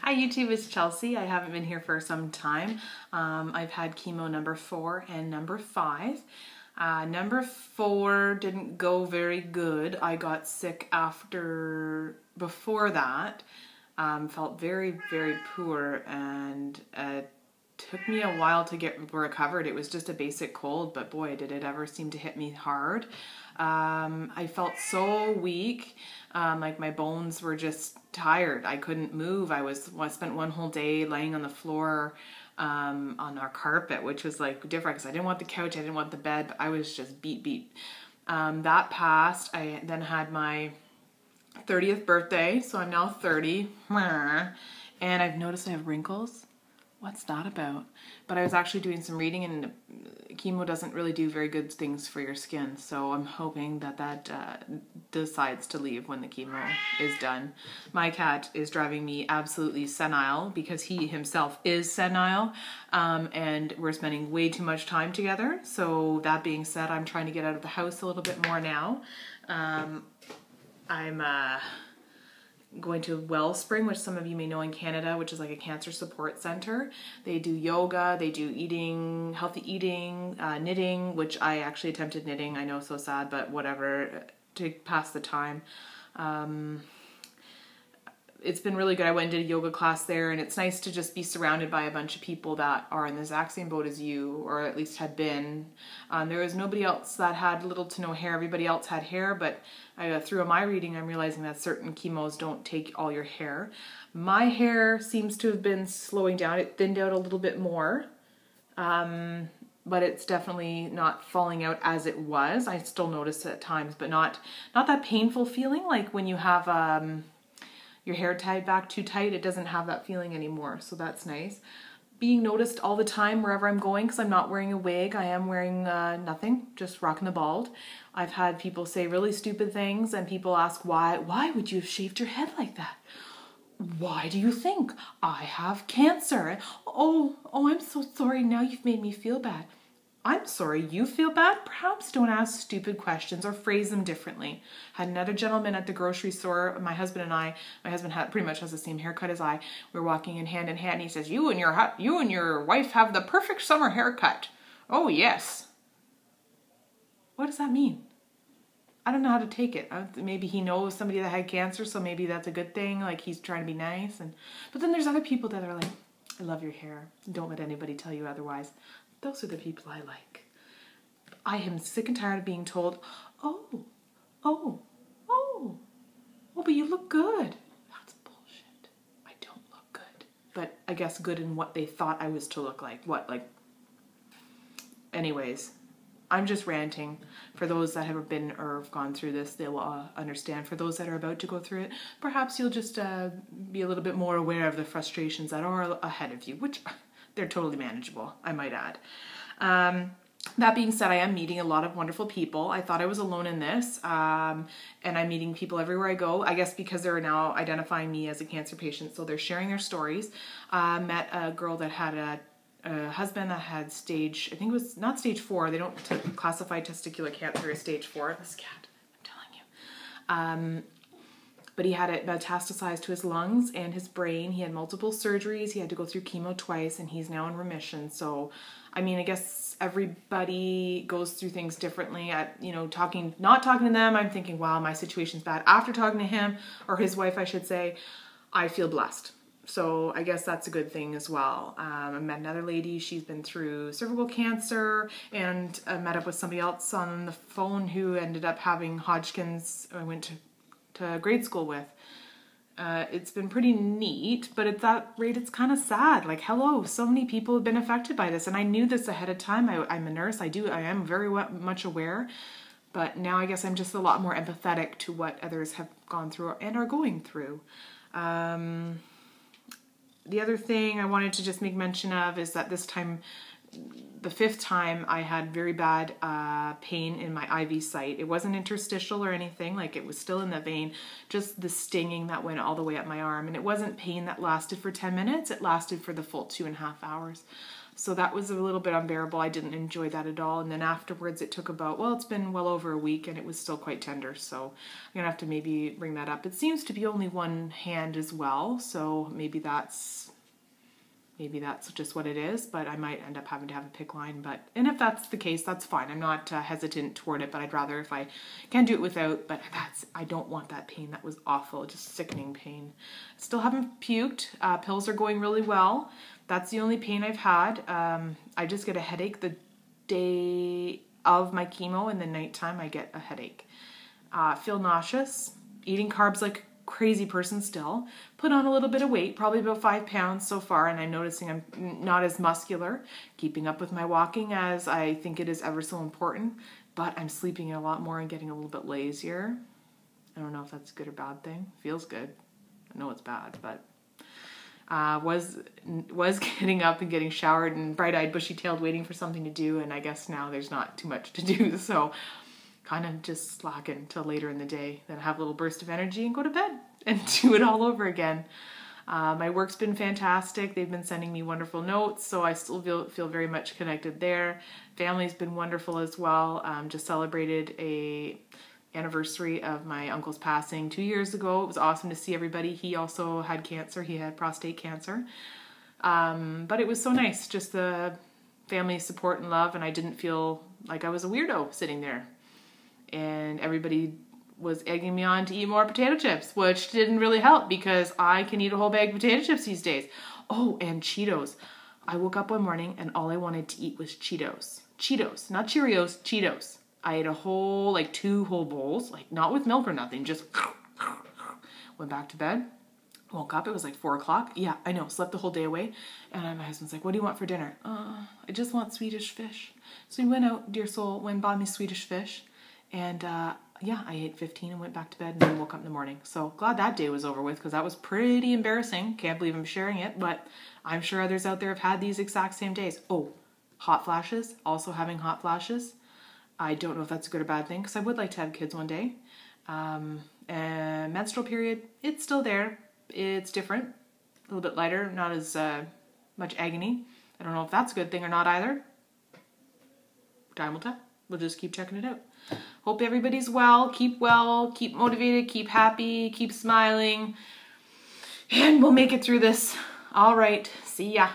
Hi YouTube, it's Chelsea. I haven't been here for some time. I've had chemo number 4 and number 5. Number 4 didn't go very good. I got sick before that. Felt very, very poor, and it took me a while to get recovered. It was just a basic cold, but boy, did it ever seem to hit me hard. I felt so weak, like my bones were just tired. I couldn't move. I spent one whole day laying on the floor on our carpet, which was like different because I didn't want the couch, I didn't want the bed, but I was just beat. That passed. I then had my 30th birthday, so I'm now 30, and I've noticed I have wrinkles. What's that about? But I was actually doing some reading, and chemo doesn't really do very good things for your skin, so I'm hoping that decides to leave when the chemo is done. My cat is driving me absolutely senile because he himself is senile, and we're spending way too much time together. So that being said, I'm trying to get out of the house a little bit more now. I'm going to Wellspring, which some of you may know in Canada, which is like a cancer support center. They do yoga, they do healthy eating, knitting, which I actually attempted knitting. I know, so sad, but whatever, to pass the time. It's been really good. I went and did a yoga class there, and it's nice to just be surrounded by a bunch of people that are in the exact same boat as you, or at least had been. There was nobody else that had little to no hair. Everybody else had hair, but through my reading, I'm realizing that certain chemos don't take all your hair. My hair seems to have been slowing down. It thinned out a little bit more, but it's definitely not falling out as it was. I still notice it at times, but not that painful feeling like when you have your hair tied back too tight. It doesn't have that feeling anymore, so that's nice. Being noticed all the time wherever I'm going, because I'm not wearing a wig. I am wearing nothing, just rocking the bald. I've had people say really stupid things, and people ask, why would you have shaved your head like that? Why do you think I have cancer? Oh, I'm so sorry. Now you've made me feel bad. I'm sorry you feel bad. Perhaps don't ask stupid questions or phrase them differently. Had another gentleman at the grocery store. My husband pretty much has the same haircut as I. We were walking in hand, and he says, you and your wife have the perfect summer haircut. Oh yes. What does that mean? I don't know how to take it. Maybe he knows somebody that had cancer, so maybe that's a good thing. Like he's trying to be nice. But then there's other people that are like, I love your hair. Don't let anybody tell you otherwise. Those are the people I like. I am sick and tired of being told, oh, but you look good. That's bullshit. I don't look good. But I guess good in what they thought I was to look like. Anyways, I'm just ranting. For those that have been or have gone through this, they will understand. For those that are about to go through it, perhaps you'll just be a little bit more aware of the frustrations that are ahead of you, which they're totally manageable, I might add. That being said, I am meeting a lot of wonderful people. I thought I was alone in this, and I'm meeting people everywhere I go. I guess because they're now identifying me as a cancer patient, so they're sharing their stories. Met a girl that had a husband that had stage, I think it was not stage 4. They don't classify testicular cancer as stage 4. This cat, I'm telling you. But he had it metastasized to his lungs and his brain. He had multiple surgeries. He had to go through chemo twice, and he's now in remission. So, I mean, I guess everybody goes through things differently. Not talking to them, I'm thinking, wow, my situation's bad. After talking to him, or his wife, I should say, I feel blessed. So I guess that's a good thing as well. I met another lady. She's been through cervical cancer, and I met up with somebody else on the phone who ended up having Hodgkin's. I went to grade school with. It's been pretty neat, but at that rate, it's kind of sad. Like, hello, so many people have been affected by this, and I knew this ahead of time. I'm a nurse. I am very much aware, but now I guess I'm just a lot more empathetic to what others have gone through and are going through. The other thing I wanted to just make mention of is that this time, the 5th time, I had very bad pain in my IV site. It wasn't interstitial or anything, like it was still in the vein, just the stinging that went all the way up my arm. And it wasn't pain that lasted for 10 minutes, it lasted for the full 2.5 hours. So that was a little bit unbearable. I didn't enjoy that at all. And then afterwards it took about, well, it's been well over a week and it was still quite tender. So I'm going to have to maybe bring that up. It seems to be only one hand as well. So maybe that's just what it is, but I might end up having to have a pick line. And if that's the case, that's fine. I'm not hesitant toward it, but I'd rather if I can do it without, but I don't want that pain. That was awful, just sickening pain. Still haven't puked. Pills are going really well. That's the only pain I've had. I just get a headache the day of my chemo, and the nighttime I get a headache. Feel nauseous, eating carbs like crazy person still. Put on a little bit of weight, probably about 5 pounds so far, and I'm noticing I'm not as muscular, keeping up with my walking as I think it is ever so important, but I'm sleeping a lot more and getting a little bit lazier. I don't know if that's a good or bad thing. Feels good. I know it's bad, but was getting up and getting showered and bright-eyed, bushy-tailed, waiting for something to do, and I guess now there's not too much to do, so kind of just slacking until later in the day, then have a little burst of energy and go to bed and do it all over again. My work's been fantastic. They've been sending me wonderful notes, so I still feel very much connected there. Family's been wonderful as well. Just celebrated a anniversary of my uncle's passing 2 years ago. It was awesome to see everybody. He also had cancer. He had prostate cancer. But it was so nice, just the family support and love, and I didn't feel like I was a weirdo sitting there. And everybody was egging me on to eat more potato chips, which didn't really help because I can eat a whole bag of potato chips these days. Oh, and Cheetos. I woke up one morning and all I wanted to eat was Cheetos. Cheetos, not Cheerios, Cheetos. I ate a whole, 2 whole bowls, not with milk or nothing, just went back to bed. Woke up, it was 4 o'clock. Yeah, I know, slept the whole day away. And my husband's like, what do you want for dinner? I just want Swedish fish. So we went out, dear soul, went and bought me Swedish fish. And yeah, I ate 15 and went back to bed and then woke up in the morning. So glad that day was over with because that was pretty embarrassing. Can't believe I'm sharing it, but I'm sure others out there have had these exact same days. Oh, hot flashes, also having hot flashes. I don't know if that's a good or bad thing because I would like to have kids one day. And menstrual period, it's still there. It's different, a little bit lighter, not as much agony. I don't know if that's a good thing or not either. Time will tell. We'll just keep checking it out. Hope everybody's well, keep motivated, keep happy, keep smiling, and we'll make it through this. All right, see ya.